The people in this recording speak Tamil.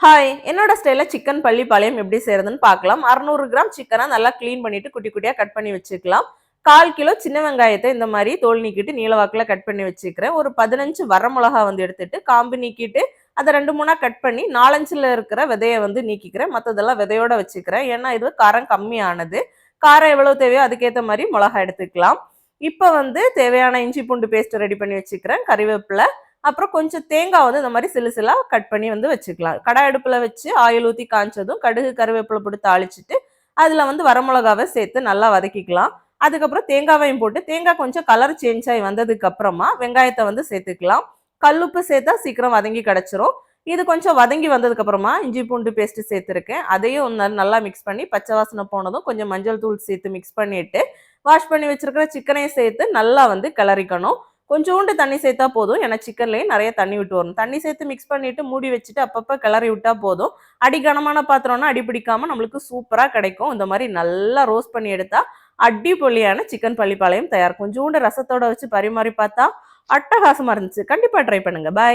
ஹாய், என்னோட ஸ்டைல சிக்கன் பள்ளிப்பாளையம் எப்படி செய்யறதுன்னு பார்க்கலாம். 600 கிராம் சிக்கனை நல்லா க்ளீன் பண்ணிட்டு குட்டி குட்டியா கட் பண்ணி வச்சுக்கலாம். 1/4 கிலோ சின்ன வெங்காயத்தை இந்த மாதிரி தோல் நீக்கிட்டு நீளவாக்கில் கட் பண்ணி வச்சுக்கிறேன். ஒரு 15 வரமிளகா எடுத்துட்டு காம்பு நீக்கிட்டு அதை 2-3 கட் பண்ணி 4-5ல இருக்கிற விதையை நீக்கிக்கிறேன். மற்றதெல்லாம் விதையோட வச்சுக்கிறேன். ஏன்னா இது காரம் கம்மியானது. காரம் எவ்வளவு தேவையோ அதுக்கேற்ற மாதிரி மிளகா எடுத்துக்கலாம். இப்போ தேவையான இஞ்சி பூண்டு பேஸ்ட் ரெடி பண்ணி வச்சுக்கிறேன். கறிவேப்பிலை, அப்புறம் கொஞ்சம் தேங்காய் இந்த மாதிரி சிலு சிலா கட் பண்ணி வச்சுக்கலாம். கடாய் அடுப்புல வச்சு ஆயில் ஊற்றி காய்ச்சதும் கடுகு கருவேப்பிலை போட்டு தாளிச்சிட்டு அதில் வரமிளகாவை சேர்த்து நல்லா வதக்கிக்கலாம். அதுக்கப்புறம் தேங்காவையும் போட்டு தேங்காய் கொஞ்சம் கலர் சேஞ்ச் ஆகி வந்ததுக்கு அப்புறமா வெங்காயத்தை சேர்த்துக்கலாம். கல்லுப்பு சேர்த்தா சீக்கிரம் வதங்கி கிடச்சிரும். இது கொஞ்சம் வதங்கி வந்ததுக்கு அப்புறமா இஞ்சி பூண்டு பேஸ்ட் சேர்த்துருக்கேன். அதையும் நல்லா மிக்ஸ் பண்ணி பச்சை வாசனை போனதும் கொஞ்சம் மஞ்சள் தூள் சேர்த்து மிக்ஸ் பண்ணிட்டு வாஷ் பண்ணி வச்சிருக்கிற சிக்கனையும் சேர்த்து நல்லா கிளறிக்கணும். கொஞ்சோண்டு தண்ணி சேர்த்தா போதும். ஏன்னா சிக்கன்லேயே நிறைய தண்ணி விட்டு வரும். தண்ணி சேர்த்து மிக்ஸ் பண்ணிட்டு மூடி வச்சுட்டு அப்பப்போ கிளறி விட்டா போதும். அடிகனமான பாத்திரம்னா அடி பிடிக்காம நம்மளுக்கு சூப்பராக கிடைக்கும். இந்த மாதிரி நல்லா ரோஸ்ட் பண்ணி எடுத்தா அடிப்பொலியான சிக்கன் பள்ளிப்பாளையம் தயார். கொஞ்சோண்டு ரசத்தோட வச்சு பரிமாறி பார்த்தா அட்டகாசமா இருந்துச்சு. கண்டிப்பா ட்ரை பண்ணுங்க. பாய்.